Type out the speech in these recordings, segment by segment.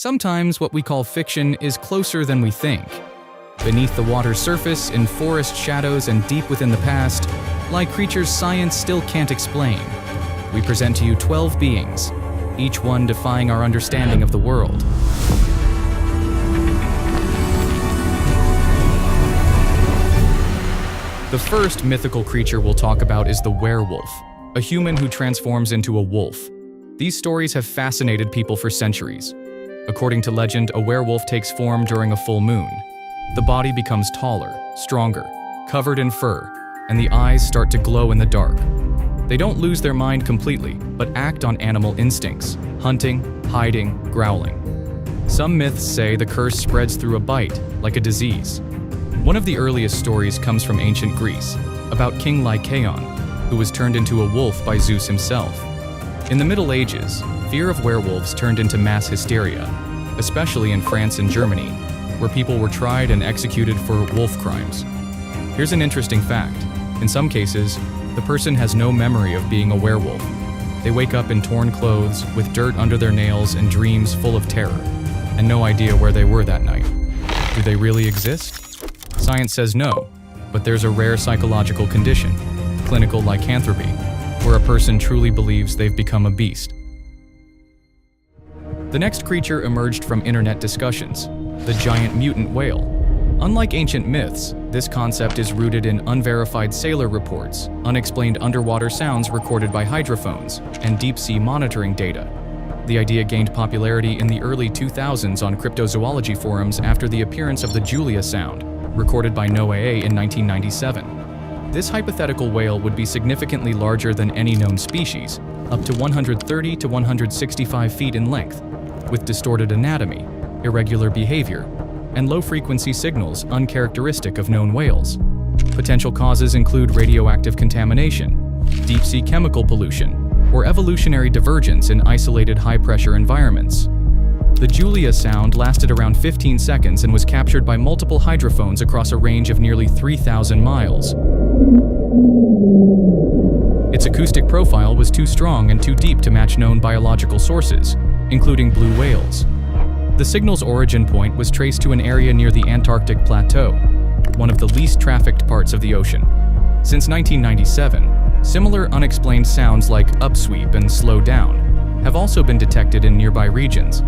Sometimes what we call fiction is closer than we think. Beneath the water's surface, in forest shadows and deep within the past, lie creatures science still can't explain. We present to you 12 beings, each one defying our understanding of the world. The first mythical creature we'll talk about is the werewolf, a human who transforms into a wolf. These stories have fascinated people for centuries. According to legend, a werewolf takes form during a full moon. The body becomes taller, stronger, covered in fur, and the eyes start to glow in the dark. They don't lose their mind completely, but act on animal instincts, hunting, hiding, growling. Some myths say the curse spreads through a bite, like a disease. One of the earliest stories comes from ancient Greece, about King Lycaon, who was turned into a wolf by Zeus himself. In the Middle Ages, fear of werewolves turned into mass hysteria, especially in France and Germany, where people were tried and executed for wolf crimes. Here's an interesting fact. In some cases, the person has no memory of being a werewolf. They wake up in torn clothes, with dirt under their nails and dreams full of terror, and no idea where they were that night. Do they really exist? Science says no, but there's a rare psychological condition, clinical lycanthropy, where a person truly believes they've become a beast. The next creature emerged from internet discussions, the giant mutant whale. Unlike ancient myths, this concept is rooted in unverified sailor reports, unexplained underwater sounds recorded by hydrophones, and deep-sea monitoring data. The idea gained popularity in the early 2000s on cryptozoology forums after the appearance of the Julia sound, recorded by NOAA in 1997. This hypothetical whale would be significantly larger than any known species, up to 130 to 165 feet in length, with distorted anatomy, irregular behavior, and low-frequency signals uncharacteristic of known whales. Potential causes include radioactive contamination, deep-sea chemical pollution, or evolutionary divergence in isolated high-pressure environments. The Julia sound lasted around 15 seconds and was captured by multiple hydrophones across a range of nearly 3,000 miles. Its acoustic profile was too strong and too deep to match known biological sources, including blue whales. The signal's origin point was traced to an area near the Antarctic Plateau, one of the least trafficked parts of the ocean. Since 1997, similar unexplained sounds like upsweep and slow down have also been detected in nearby regions.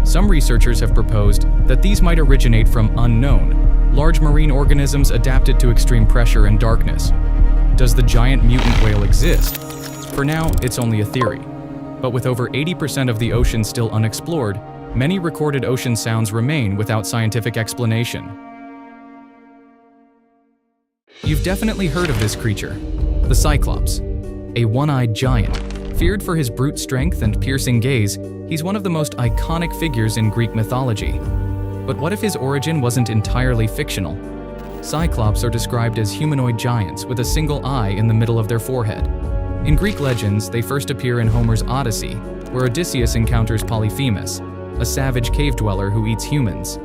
Some researchers have proposed that these might originate from unknown, large marine organisms adapted to extreme pressure and darkness. Does the giant mutant whale exist? For now, it's only a theory. But with over 80% of the ocean still unexplored, many recorded ocean sounds remain without scientific explanation. You've definitely heard of this creature, the Cyclops, a one-eyed giant. Feared for his brute strength and piercing gaze, he's one of the most iconic figures in Greek mythology. But what if his origin wasn't entirely fictional? Cyclops are described as humanoid giants with a single eye in the middle of their forehead. In Greek legends, they first appear in Homer's Odyssey, where Odysseus encounters Polyphemus, a savage cave dweller who eats humans.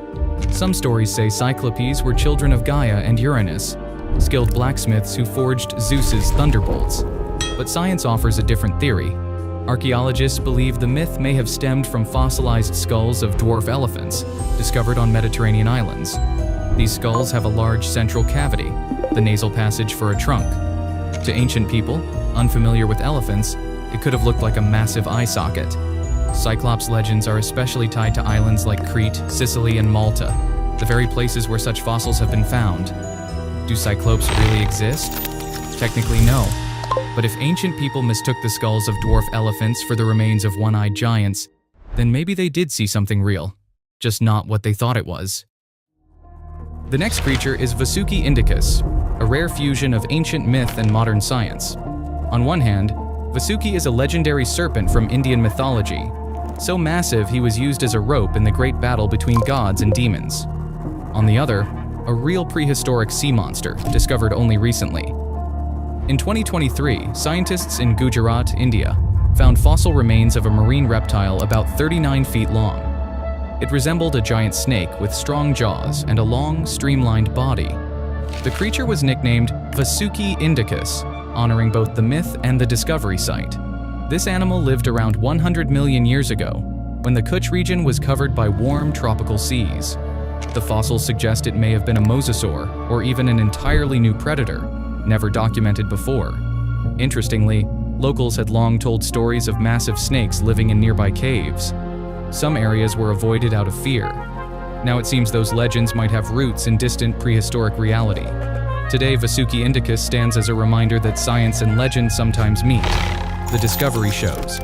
Some stories say Cyclopes were children of Gaia and Uranus, skilled blacksmiths who forged Zeus's thunderbolts. But science offers a different theory. Archaeologists believe the myth may have stemmed from fossilized skulls of dwarf elephants, discovered on Mediterranean islands. These skulls have a large central cavity, the nasal passage for a trunk. To ancient people, unfamiliar with elephants, it could have looked like a massive eye socket. Cyclops legends are especially tied to islands like Crete, Sicily, and Malta, the very places where such fossils have been found. Do cyclopes really exist? Technically, no. But if ancient people mistook the skulls of dwarf elephants for the remains of one-eyed giants, then maybe they did see something real, just not what they thought it was. The next creature is Vasuki indicus, a rare fusion of ancient myth and modern science. On one hand, Vasuki is a legendary serpent from Indian mythology. So massive he was used as a rope in the great battle between gods and demons. On the other, a real prehistoric sea monster, discovered only recently. In 2023, scientists in Gujarat, India, found fossil remains of a marine reptile about 39 feet long. It resembled a giant snake with strong jaws and a long, streamlined body. The creature was nicknamed Vasuki indicus, honoring both the myth and the discovery site. This animal lived around 100 million years ago, when the Kutch region was covered by warm tropical seas. The fossils suggest it may have been a mosasaur or even an entirely new predator, never documented before. Interestingly, locals had long told stories of massive snakes living in nearby caves. Some areas were avoided out of fear. Now it seems those legends might have roots in distant prehistoric reality. Today, Vasuki Indicus stands as a reminder that science and legend sometimes meet. The discovery shows.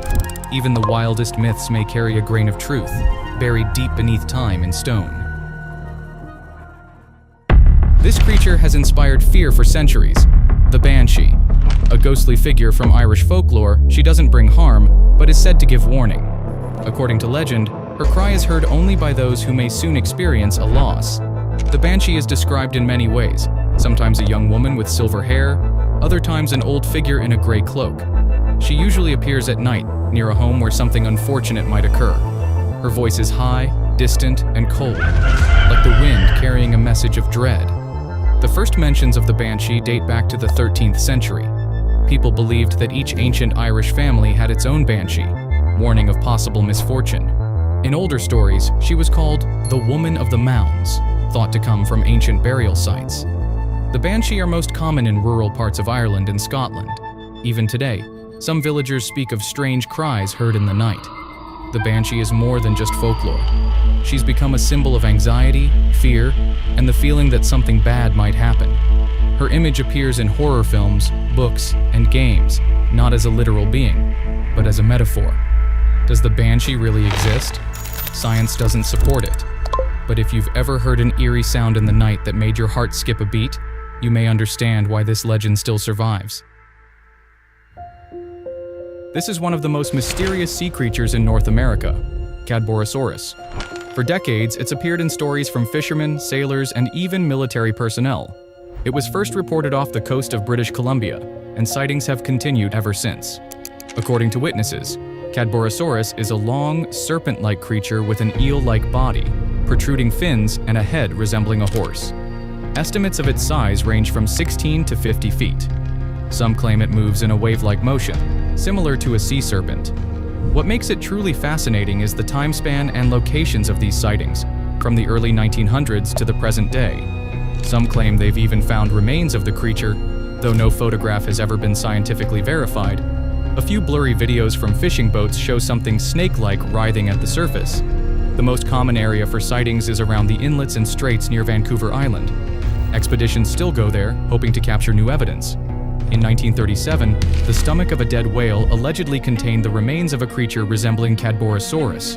Even the wildest myths may carry a grain of truth, buried deep beneath time and stone. This creature has inspired fear for centuries. The Banshee. A ghostly figure from Irish folklore, she doesn't bring harm, but is said to give warning. According to legend, her cry is heard only by those who may soon experience a loss. The Banshee is described in many ways, sometimes a young woman with silver hair, other times an old figure in a gray cloak. She usually appears at night, near a home where something unfortunate might occur. Her voice is high, distant, and cold, like the wind carrying a message of dread. The first mentions of the Banshee date back to the 13th century. People believed that each ancient Irish family had its own Banshee, warning of possible misfortune. In older stories, she was called the Woman of the Mounds, thought to come from ancient burial sites. The Banshee are most common in rural parts of Ireland and Scotland. Even today, some villagers speak of strange cries heard in the night. The Banshee is more than just folklore. She's become a symbol of anxiety, fear, and the feeling that something bad might happen. Her image appears in horror films, books, and games, not as a literal being, but as a metaphor. Does the Banshee really exist? Science doesn't support it. But if you've ever heard an eerie sound in the night that made your heart skip a beat, you may understand why this legend still survives. This is one of the most mysterious sea creatures in North America, Cadborosaurus. For decades, it's appeared in stories from fishermen, sailors, and even military personnel. It was first reported off the coast of British Columbia, and sightings have continued ever since. According to witnesses, Cadborosaurus is a long, serpent-like creature with an eel-like body, protruding fins, and a head resembling a horse. Estimates of its size range from 16 to 50 feet. Some claim it moves in a wave-like motion, similar to a sea serpent. What makes it truly fascinating is the time span and locations of these sightings, from the early 1900s to the present day. Some claim they've even found remains of the creature, though no photograph has ever been scientifically verified. A few blurry videos from fishing boats show something snake-like writhing at the surface. The most common area for sightings is around the inlets and straits near Vancouver Island. Expeditions still go there, hoping to capture new evidence. In 1937, the stomach of a dead whale allegedly contained the remains of a creature resembling Cadborosaurus.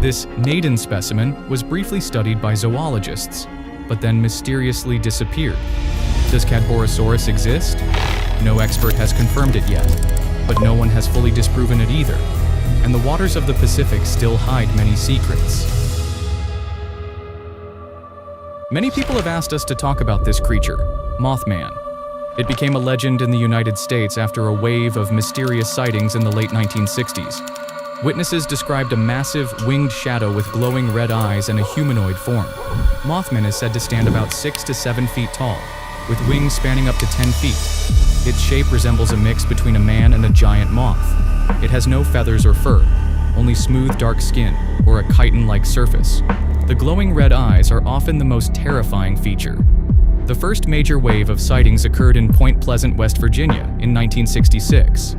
This Naden specimen was briefly studied by zoologists, but then mysteriously disappeared. Does Cadborosaurus exist? No expert has confirmed it yet, but no one has fully disproven it either, and the waters of the Pacific still hide many secrets. Many people have asked us to talk about this creature, Mothman. It became a legend in the United States after a wave of mysterious sightings in the late 1960s. Witnesses described a massive, winged shadow with glowing red eyes and a humanoid form. Mothman is said to stand about 6 to 7 feet tall, with wings spanning up to 10 feet. Its shape resembles a mix between a man and a giant moth. It has no feathers or fur, only smooth, dark skin, or a chitin-like surface. The glowing red eyes are often the most terrifying feature. The first major wave of sightings occurred in Point Pleasant, West Virginia, in 1966.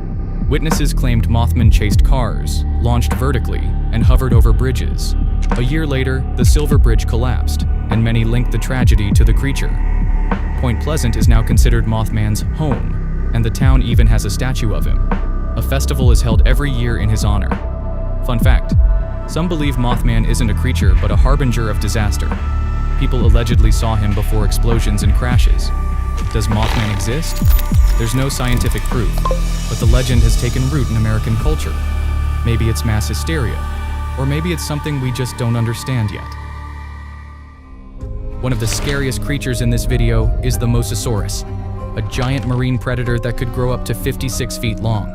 Witnesses claimed Mothman chased cars, launched vertically, and hovered over bridges. A year later, the Silver Bridge collapsed, and many linked the tragedy to the creature. Point Pleasant is now considered Mothman's home, and the town even has a statue of him. A festival is held every year in his honor. Fun fact, some believe Mothman isn't a creature but a harbinger of disaster. People allegedly saw him before explosions and crashes. Does Mothman exist? There's no scientific proof, but the legend has taken root in American culture. Maybe it's mass hysteria, or maybe it's something we just don't understand yet. One of the scariest creatures in this video is the Mosasaurus, a giant marine predator that could grow up to 56 feet long.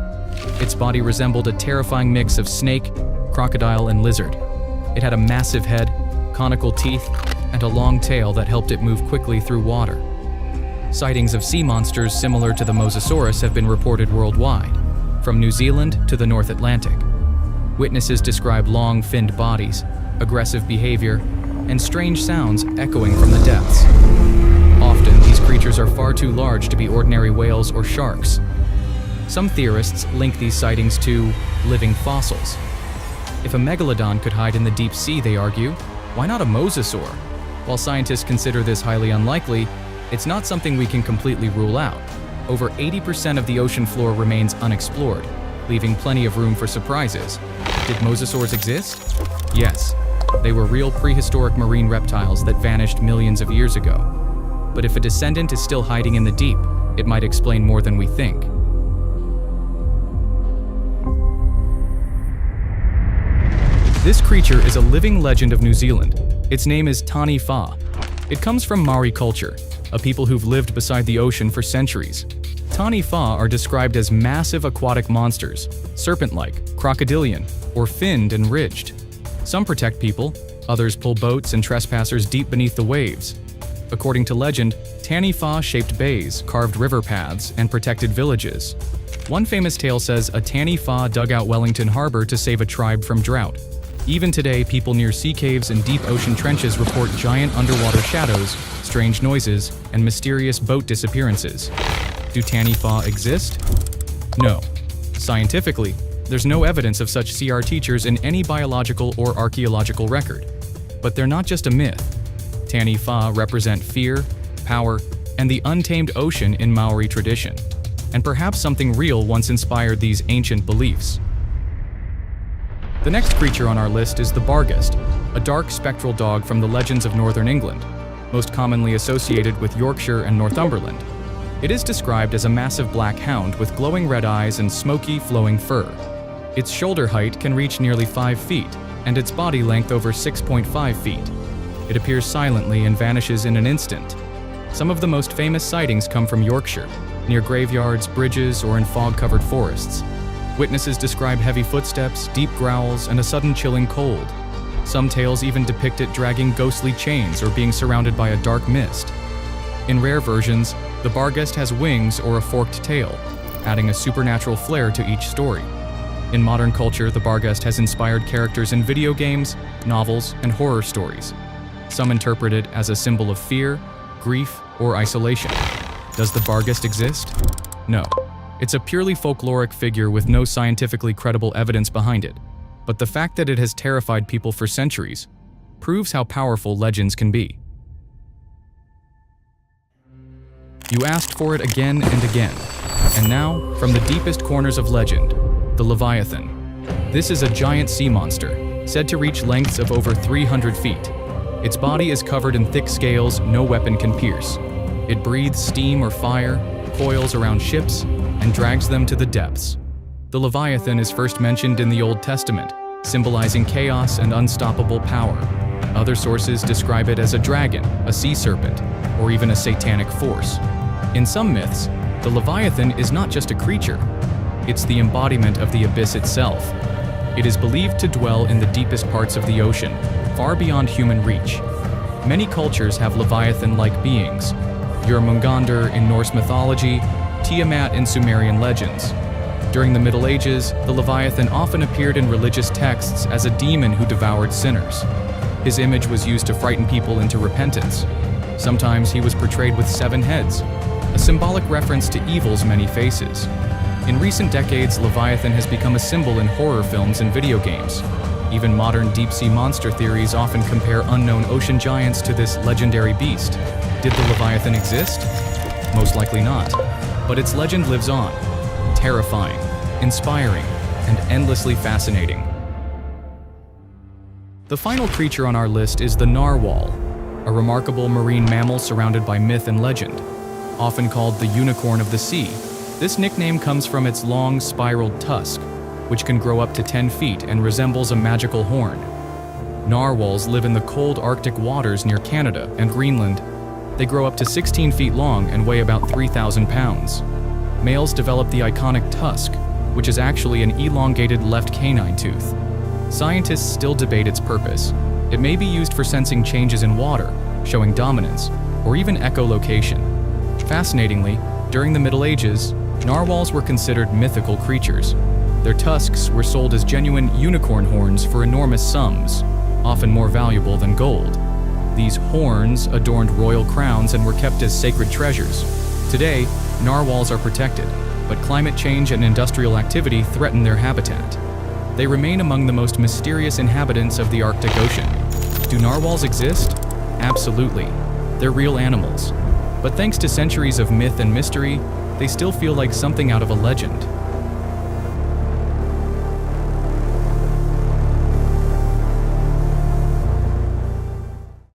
Its body resembled a terrifying mix of snake, crocodile, and lizard. It had a massive head, conical teeth, and a long tail that helped it move quickly through water. Sightings of sea monsters similar to the Mosasaurus have been reported worldwide, from New Zealand to the North Atlantic. Witnesses describe long, finned bodies, aggressive behavior, and strange sounds echoing from the depths. Often, these creatures are far too large to be ordinary whales or sharks. Some theorists link these sightings to living fossils. If a megalodon could hide in the deep sea, they argue, why not a mosasaur? While scientists consider this highly unlikely, it's not something we can completely rule out. Over 80% of the ocean floor remains unexplored, leaving plenty of room for surprises. Did mosasaurs exist? Yes. They were real prehistoric marine reptiles that vanished millions of years ago. But if a descendant is still hiding in the deep, it might explain more than we think. This creature is a living legend of New Zealand. Its name is Tani Wha. It comes from Maori culture, a people who've lived beside the ocean for centuries. Tani Wha are described as massive aquatic monsters, serpent-like, crocodilian, or finned and ridged. Some protect people, others pull boats and trespassers deep beneath the waves. According to legend, Tani Wha shaped bays, carved river paths, and protected villages. One famous tale says a Tani Wha dug out Wellington Harbor to save a tribe from drought. Even today, people near sea caves and deep ocean trenches report giant underwater shadows, strange noises, and mysterious boat disappearances. Do Tani Wha exist? No. Scientifically, there's no evidence of such sea creatures in any biological or archaeological record. But they're not just a myth. Tani Wha represent fear, power, and the untamed ocean in Maori tradition. And perhaps something real once inspired these ancient beliefs. The next creature on our list is the Barghest, a dark spectral dog from the legends of northern England, most commonly associated with Yorkshire and Northumberland. It is described as a massive black hound with glowing red eyes and smoky, flowing fur. Its shoulder height can reach nearly 5 feet, and its body length over 6.5 feet. It appears silently and vanishes in an instant. Some of the most famous sightings come from Yorkshire, near graveyards, bridges, or in fog-covered forests. Witnesses describe heavy footsteps, deep growls, and a sudden chilling cold. Some tales even depict it dragging ghostly chains or being surrounded by a dark mist. In rare versions, the Barghest has wings or a forked tail, adding a supernatural flair to each story. In modern culture, the Barghest has inspired characters in video games, novels, and horror stories. Some interpret it as a symbol of fear, grief, or isolation. Does the Barghest exist? No. It's a purely folkloric figure with no scientifically credible evidence behind it. But the fact that it has terrified people for centuries proves how powerful legends can be. You asked for it again and again. And now, from the deepest corners of legend, the Leviathan. This is a giant sea monster, said to reach lengths of over 300 feet. Its body is covered in thick scales no weapon can pierce. It breathes steam or fire, coils around ships, and drags them to the depths. The Leviathan is first mentioned in the Old Testament, symbolizing chaos and unstoppable power. Other sources describe it as a dragon, a sea serpent, or even a satanic force. In some myths, the Leviathan is not just a creature. It's the embodiment of the abyss itself. It is believed to dwell in the deepest parts of the ocean, far beyond human reach. Many cultures have Leviathan-like beings. Jörmungandr in Norse mythology, Tiamat in Sumerian legends. During the Middle Ages, the Leviathan often appeared in religious texts as a demon who devoured sinners. His image was used to frighten people into repentance. Sometimes he was portrayed with 7 heads, a symbolic reference to evil's many faces. In recent decades, Leviathan has become a symbol in horror films and video games. Even modern deep-sea monster theories often compare unknown ocean giants to this legendary beast. Did the Leviathan exist? Most likely not. But its legend lives on, terrifying, inspiring, and endlessly fascinating. The final creature on our list is the narwhal, a remarkable marine mammal surrounded by myth and legend. Often called the unicorn of the sea, this nickname comes from its long, spiraled tusk, which can grow up to 10 feet and resembles a magical horn. Narwhals live in the cold Arctic waters near Canada and Greenland. They grow up to 16 feet long and weigh about 3,000 pounds. Males develop the iconic tusk, which is actually an elongated left canine tooth. Scientists still debate its purpose. It may be used for sensing changes in water, showing dominance, or even echolocation. Fascinatingly, during the Middle Ages, narwhals were considered mythical creatures. Their tusks were sold as genuine unicorn horns for enormous sums, often more valuable than gold. These horns adorned royal crowns and were kept as sacred treasures. Today, narwhals are protected, but climate change and industrial activity threaten their habitat. They remain among the most mysterious inhabitants of the Arctic Ocean. Do narwhals exist? Absolutely. They're real animals. But thanks to centuries of myth and mystery, they still feel like something out of a legend.